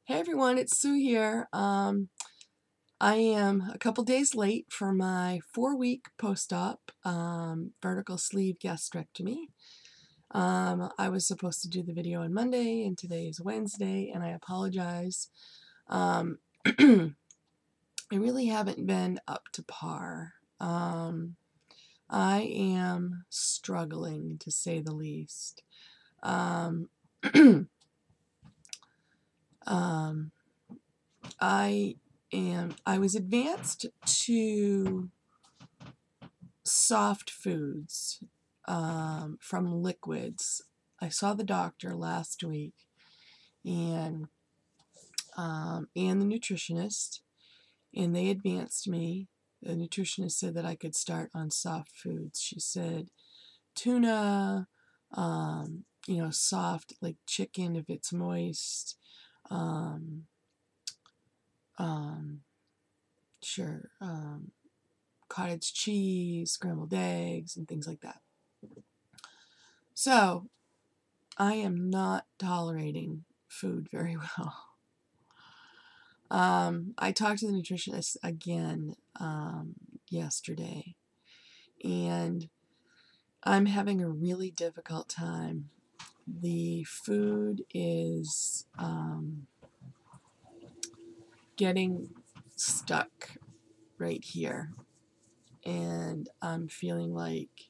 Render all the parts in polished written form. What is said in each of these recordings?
Hey everyone, it's Sue here. I am a couple days late for my 4-week post-op vertical sleeve gastrectomy. I was supposed to do the video on Monday and today is Wednesday, and I apologize. I really haven't been up to par. I am struggling, to say the least. Um, um, I was advanced to soft foods from liquids. I saw the doctor last week and the nutritionist, and they advanced me. The nutritionist said that I could start on soft foods. She said tuna, soft like chicken if it's moist. Um, um, sure. Cottage cheese, scrambled eggs, and things like that. So I am not tolerating food very well. I talked to the nutritionist again yesterday, and I'm having a really difficult time. The food is getting stuck right here, and I'm feeling like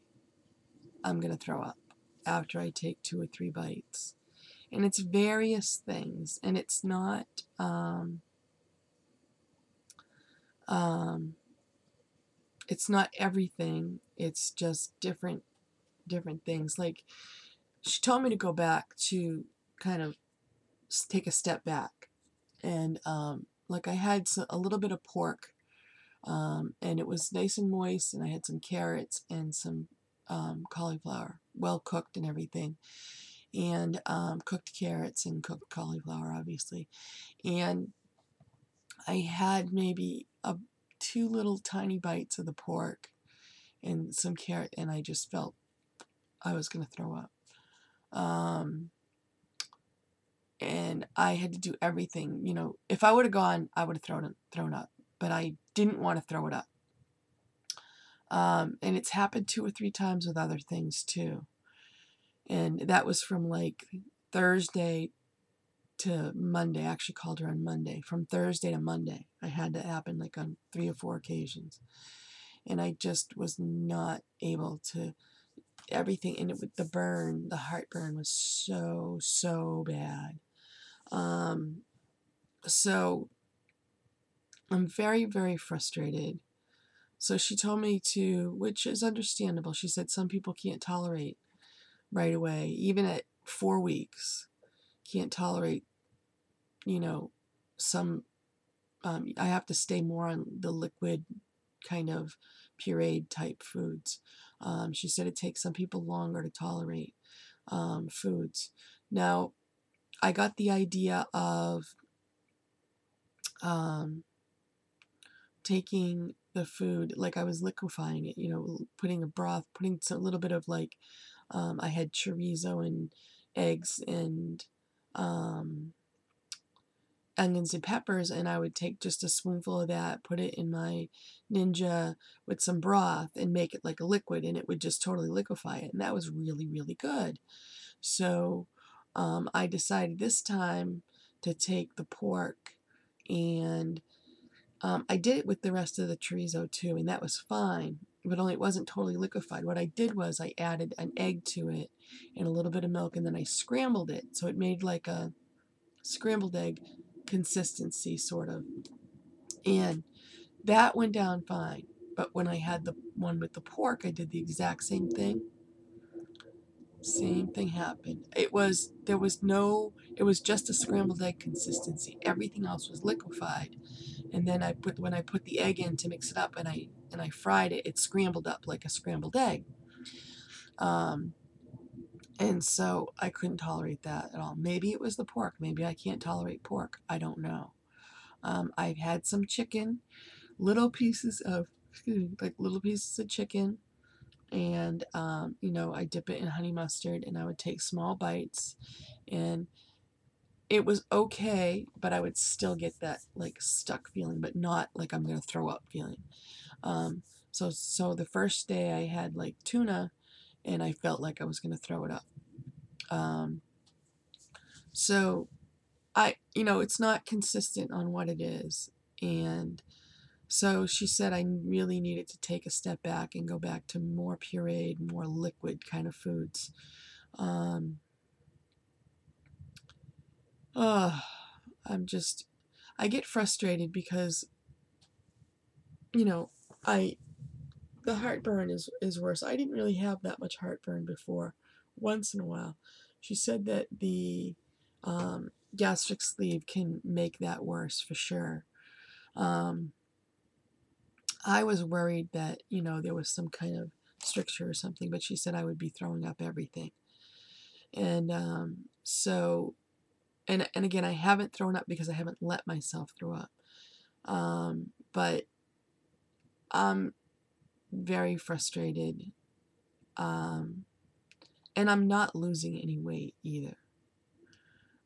I'm going to throw up after I take 2 or 3 bites. And it's various things, and it's not everything. It's just different things. Like, she told me to go back to kind of take a step back, and like I had a little bit of pork, and it was nice and moist, and I had some carrots and some cauliflower, well cooked and everything, and cooked carrots and cooked cauliflower, obviously. And I had maybe 2 little tiny bites of the pork and some carrot, and I just felt I was going to throw up. And I had to do everything. If I would have gone, I would have thrown up, but I didn't want to throw it up. And it's happened 2 or 3 times with other things too. And that was from like Thursday to Monday. I actually called her on Monday. From Thursday to Monday, I had to happen like on 3 or 4 occasions. And I just was not able to, everything, and the heartburn was so bad. So I'm very, very frustrated. So she told me to, which is understandable. She said some people can't tolerate right away, even at 4 weeks, can't tolerate, some, I have to stay more on the liquid kind of pureed type foods. She said it takes some people longer to tolerate foods. Now, I got the idea of taking the food, like I was liquefying it, putting a broth, putting a little bit of like, I had chorizo and eggs and onions and peppers, and I would take just a spoonful of that, put it in my Ninja with some broth, and make it like a liquid, and it would just totally liquefy it, and that was really, really good. So I decided this time to take the pork, and I did it with the rest of the chorizo too, and that was fine, but only it wasn't totally liquefied. What I did was I added an egg to it and a little bit of milk, and then I scrambled it, so it made like a scrambled egg consistency, sort of. And that went down fine. But when I had the one with the pork, I did the exact same thing. Same thing happened. It was just a scrambled egg consistency. Everything else was liquefied. And then when I put the egg in to mix it up, and I fried it, it scrambled up like a scrambled egg. And so I couldn't tolerate that at all. Maybe it was the pork. Maybe I can't tolerate pork. I don't know. I've had some chicken, little pieces of chicken, and I dip it in honey mustard, and I would take small bites, and it was okay, but I would still get that like stuck feeling, but not like I'm gonna throw up feeling. Um, so the first day I had like tuna, and I felt like I was gonna throw it up. Um, so it's not consistent on what it is, and so she said I really needed to take a step back and go back to more pureed, more liquid kind of foods. Um, uh, I'm just, I get frustrated because, you know, I the heartburn is worse. I didn't really have that much heartburn before. Once in a while, she said that the gastric sleeve can make that worse for sure. Um, I was worried that there was some kind of stricture or something, but she said I would be throwing up everything, and and again, I haven't thrown up because I haven't let myself throw up. But I'm very frustrated. Um, and I'm not losing any weight either.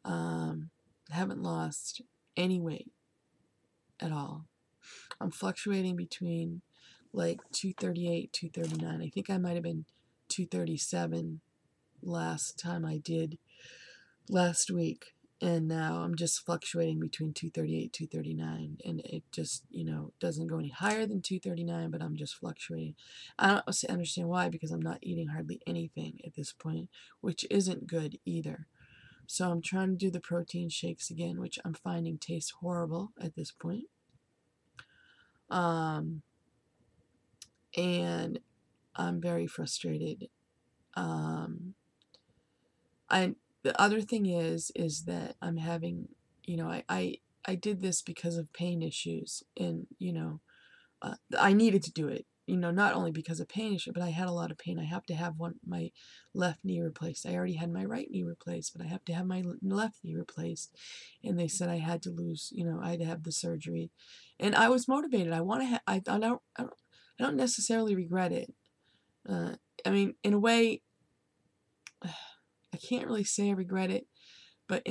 Um, haven't lost any weight at all. I'm fluctuating between like 238, 239. I think I might have been 237 last time I did last week. And now I'm just fluctuating between 238, 239. And it just, doesn't go any higher than 239, but I'm just fluctuating. I don't understand why, because I'm not eating hardly anything at this point, which isn't good either. So I'm trying to do the protein shakes again, which I'm finding taste horrible at this point. Um, and I'm very frustrated. Um, I The other thing is that I'm having, I did this because of pain issues, and I needed to do it. Not only because of pain issue, but I had a lot of pain. I have to have my left knee replaced. I already had my right knee replaced, but I have to have my left knee replaced. And they said I had to lose, I had to have the surgery, and I was motivated. I want to. I don't necessarily regret it. Uh, I mean, in a way, I can't really say I regret it, but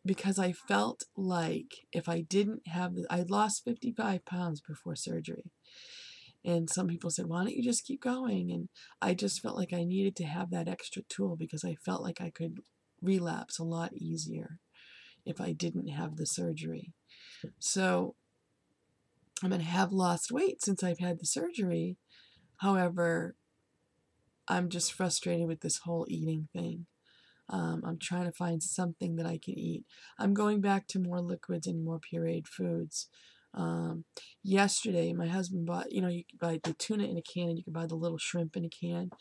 because I felt like if I didn't have I lost 55 pounds before surgery. And some people said, why don't you just keep going? And I just felt like I needed to have that extra tool because I felt like I could relapse a lot easier if I didn't have the surgery. So I'm going to have lost weight since I've had the surgery. However, I'm just frustrated with this whole eating thing. I'm trying to find something that I can eat. I'm going back to more liquids and more pureed foods. Um, Yesterday, my husband bought, you can buy the tuna in a can and you can buy the little shrimp in a can.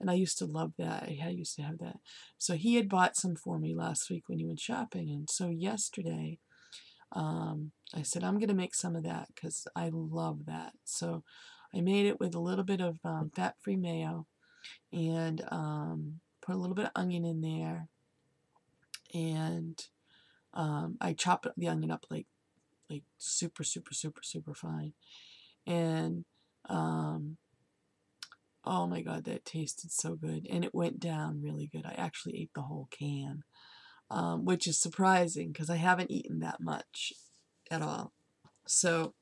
And I used to love that. I used to have that. So he had bought some for me last week when he went shopping. And so yesterday, I said, I'm going to make some of that because I love that. So I made it with a little bit of fat-free mayo and put a little bit of onion in there, and I chop the onion up like super super super super fine, and oh my god, that tasted so good, and it went down really good. I actually ate the whole can, which is surprising because I haven't eaten that much at all. So,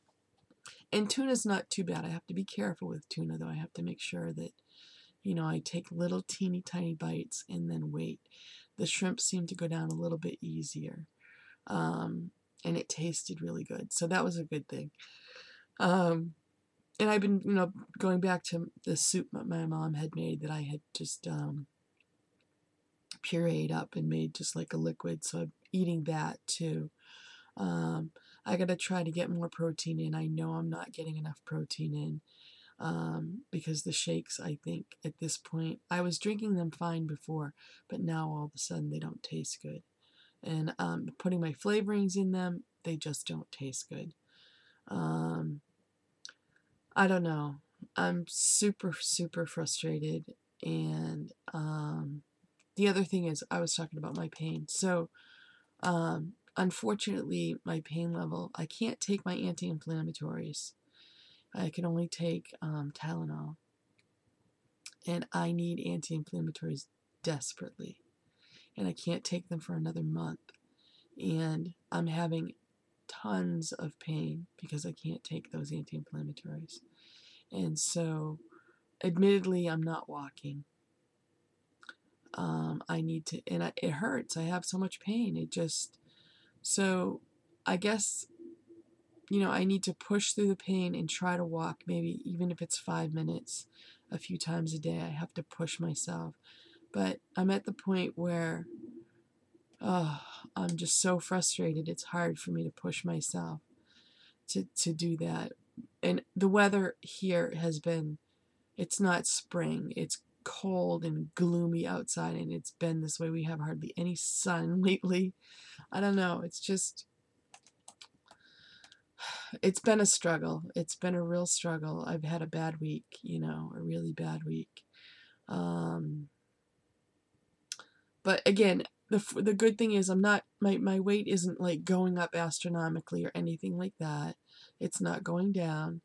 and tuna's not too bad. I have to be careful with tuna though. I have to make sure that I take little teeny tiny bites and then wait. The shrimp seemed to go down a little bit easier. And it tasted really good. So that was a good thing. And I've been, going back to the soup my mom had made that I had just pureed up and made just like a liquid. So I'm eating that too. I got to try to get more protein in. I know I'm not getting enough protein in. Because the shakes, I think, at this point, I was drinking them fine before, but now all of a sudden they don't taste good. And putting my flavorings in them, they just don't taste good. I don't know. I'm super, super frustrated. And the other thing is, I was talking about my pain. So, unfortunately, my pain level, I can't take my anti-inflammatories. I can only take Tylenol. And I need anti-inflammatories desperately. And I can't take them for another month. and I'm having tons of pain because I can't take those anti-inflammatories. And so, admittedly, I'm not walking. I need to, and it hurts. I have so much pain. So I guess, I need to push through the pain and try to walk, maybe even if it's 5 minutes a few times a day. I have to push myself. But I'm at the point where, oh, I'm just so frustrated. It's hard for me to push myself to do that. And the weather here has been, it's not spring. It's cold and gloomy outside, and it's been this way. We have hardly any sun lately. I don't know. It's been a struggle. It's been a real struggle. I've had a bad week, a really bad week. But again, the good thing is I'm not, my weight isn't like going up astronomically or anything like that. It's not going down,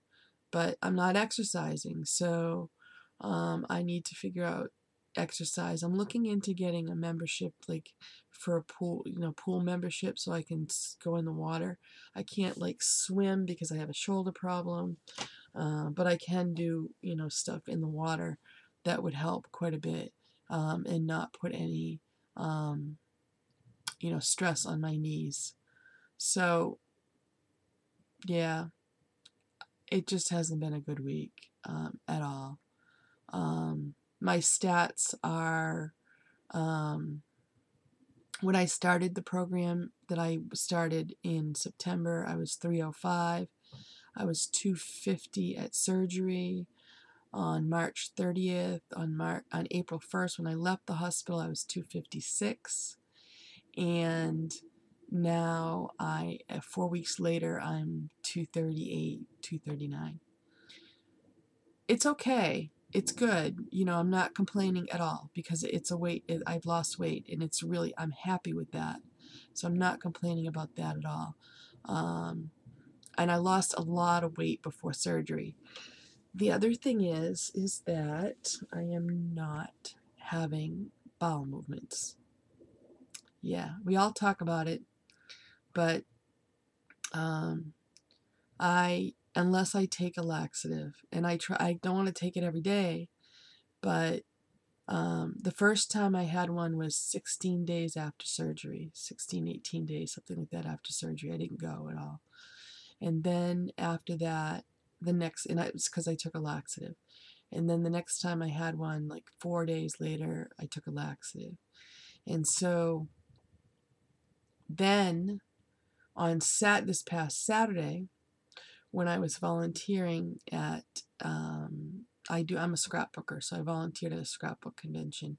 but I'm not exercising. So I need to figure out exercise. I'm looking into getting a membership, like for a pool, pool membership, so I can go in the water. I can't like swim because I have a shoulder problem, but I can do, stuff in the water that would help quite a bit, and not put any, stress on my knees. So, yeah, it just hasn't been a good week, at all. My stats are, when I started the program that I started in September, I was 305. I was 250 at surgery. On March 30th, on April 1st, when I left the hospital, I was 256. And now 4 weeks later, I'm 238, 239. It's okay. It's good. I'm not complaining at all because it's a weight. I've lost weight, and I'm happy with that. So I'm not complaining about that at all. And I lost a lot of weight before surgery. The other thing is that I am not having bowel movements. Yeah, we all talk about it, but unless I take a laxative, and I don't want to take it every day, but the first time I had one was 16 days after surgery, 16, 18 days, something like that after surgery. I didn't go at all. And then after that, it was because I took a laxative. And then the next time I had one, like 4 days later, I took a laxative. And so then this past Saturday, when I was volunteering at, I'm a scrapbooker, so I volunteered at a scrapbook convention,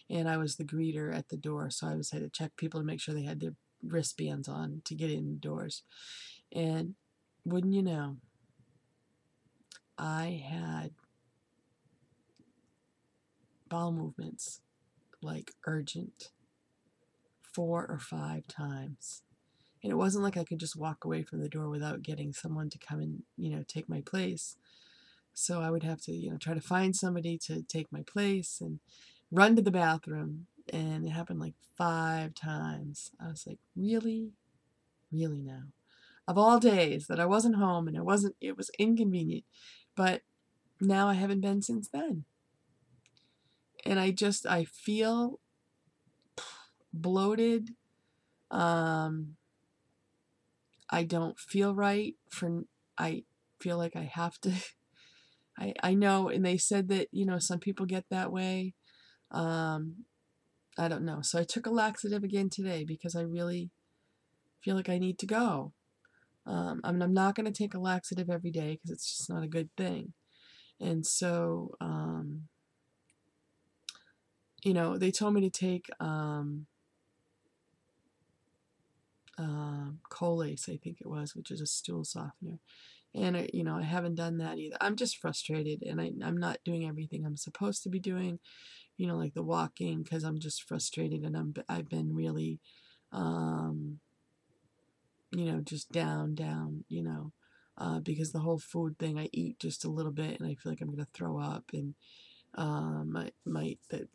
and I was the greeter at the door, so I had to check people to make sure they had their wristbands on to get indoors. And wouldn't you know, I had bowel movements, like urgent, 4 or 5 times. And it wasn't like I could just walk away from the door without getting someone to come and, take my place. So I would have to, try to find somebody to take my place and run to the bathroom. And it happened like 5 times. I was like, really? Really now? Of all days that I wasn't home and it was inconvenient. But now I haven't been since then. And I feel bloated. I don't feel right I feel like I have to. I know, and they said that, some people get that way. I don't know. So I took a laxative again today because I really feel like I need to go. I'm not going to take a laxative every day because it's just not a good thing. And so, they told me to take Colace, I think it was, which is a stool softener. And I haven't done that either. I'm just frustrated, and I'm not doing everything I'm supposed to be doing, like the walking, because I'm just frustrated, and I've been really, just down, because the whole food thing, I eat just a little bit, and I feel like I'm gonna throw up, and the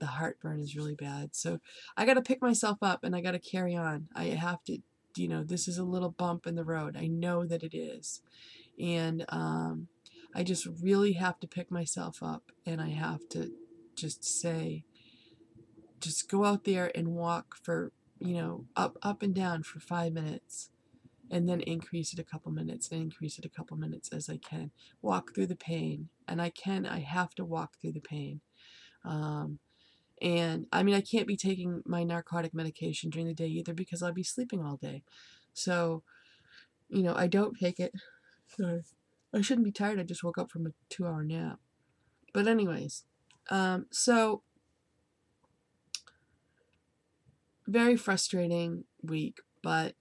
heartburn is really bad. So I got to pick myself up, and I got to carry on. I have to. you know, this is a little bump in the road. I know that it is. And I just really have to pick myself up, and I have to just say, just go out there and walk for, you know, up and down for 5 minutes, and then increase it a couple minutes and increase it a couple minutes as I can. Walk through the pain, and I have to walk through the pain. And I mean, I can't be taking my narcotic medication during the day either because I'll be sleeping all day. So, you know, I don't take it. Sorry. I shouldn't be tired. I just woke up from a 2-hour nap. But anyways, so very frustrating week, but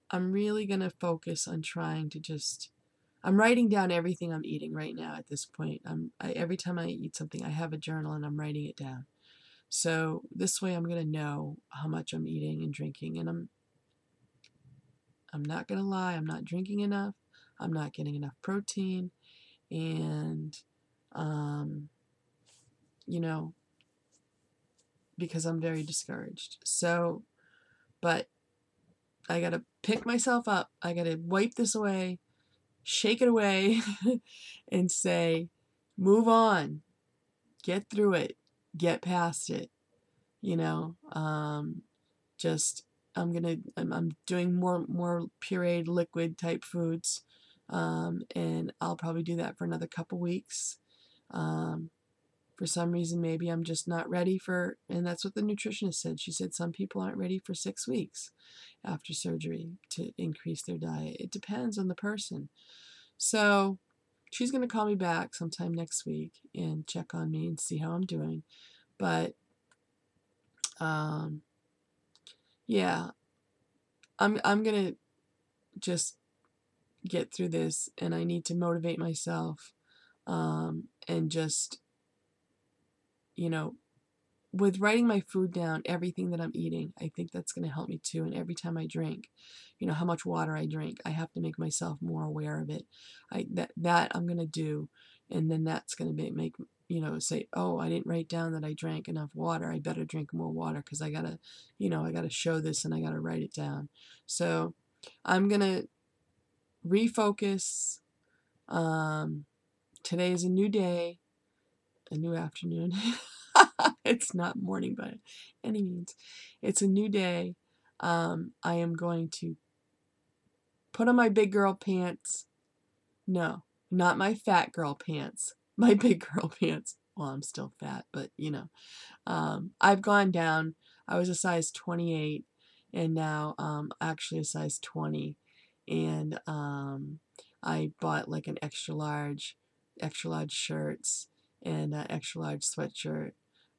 I'm really going to focus on trying to just, I'm writing down everything I'm eating right now at this point. Every time I eat something, I have a journal and I'm writing it down. So this way I'm going to know how much I'm eating and drinking, and I'm not going to lie, I'm not drinking enough. I'm not getting enough protein, and you know, because I'm very discouraged. So, but I got to pick myself up. I got to wipe this away, shake it away, and say, move on, get through it, get past it. You know, just I'm doing more pureed liquid type foods, and I'll probably do that for another couple weeks. For some reason, maybe I'm just not ready for, and that's what the nutritionist said. She said some people aren't ready for 6 weeks after surgery to increase their diet. It depends on the person. So she's going to call me back sometime next week and check on me and see how I'm doing. But yeah, I'm going to just get through this, and I need to motivate myself, and just, you know, with writing my food down, everything that I'm eating, I think that's going to help me too. And every time I drink, you know, how much water I drink, I have to make myself more aware of it. That I'm going to do, and then that's going to make, you know, say, oh, I didn't write down that I drank enough water. I better drink more water because I got to, you know, I got to show this and I got to write it down. So I'm going to refocus. Today is a new day, a new afternoon. It's not morning by any means. It's a new day. I am going to put on my big girl pants. No, not my fat girl pants. My big girl pants. Well, I'm still fat, but you know. I've gone down. I was a size 28, and now actually a size 20. And I bought like an extra large shirts and an extra large sweatshirt.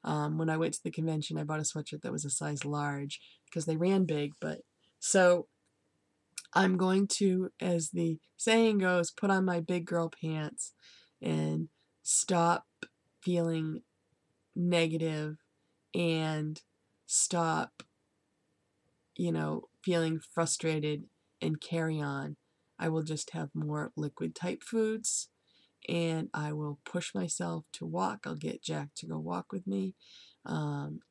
When I went to the convention, I bought a sweatshirt that was a size large because they ran big. But so I'm going to, as the saying goes, put on my big girl pants and stop feeling negative and stop, you know, feeling frustrated and carry on. I will just have more liquid type foods, and I will push myself to walk. I'll get Jack to go walk with me,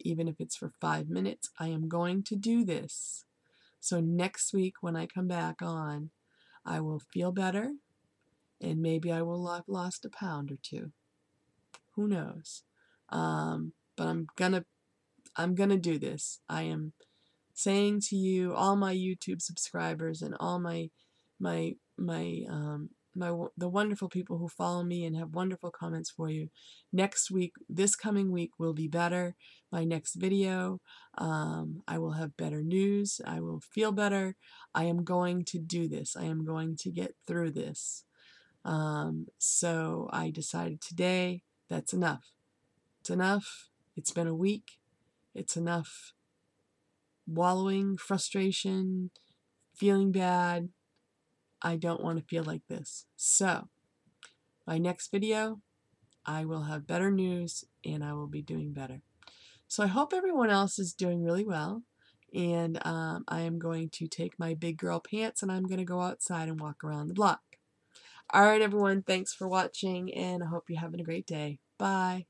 even if it's for 5 minutes. I am going to do this. So next week when I come back on, I will feel better, and maybe I will have lost a pound or two. Who knows? But I'm gonna do this. I am saying to you, all my YouTube subscribers and all my the wonderful people who follow me and have wonderful comments for you. Next week, this coming week will be better. My next video, I will have better news. I will feel better. I am going to do this. I am going to get through this. So I decided today that's enough. It's enough. It's been a week. It's enough wallowing, frustration, feeling bad. I don't want to feel like this. So, my next video, I will have better news and I will be doing better. So I hope everyone else is doing really well. And I am going to take my big girl pants and I'm going to go outside and walk around the block. All right, everyone. Thanks for watching, and I hope you're having a great day. Bye.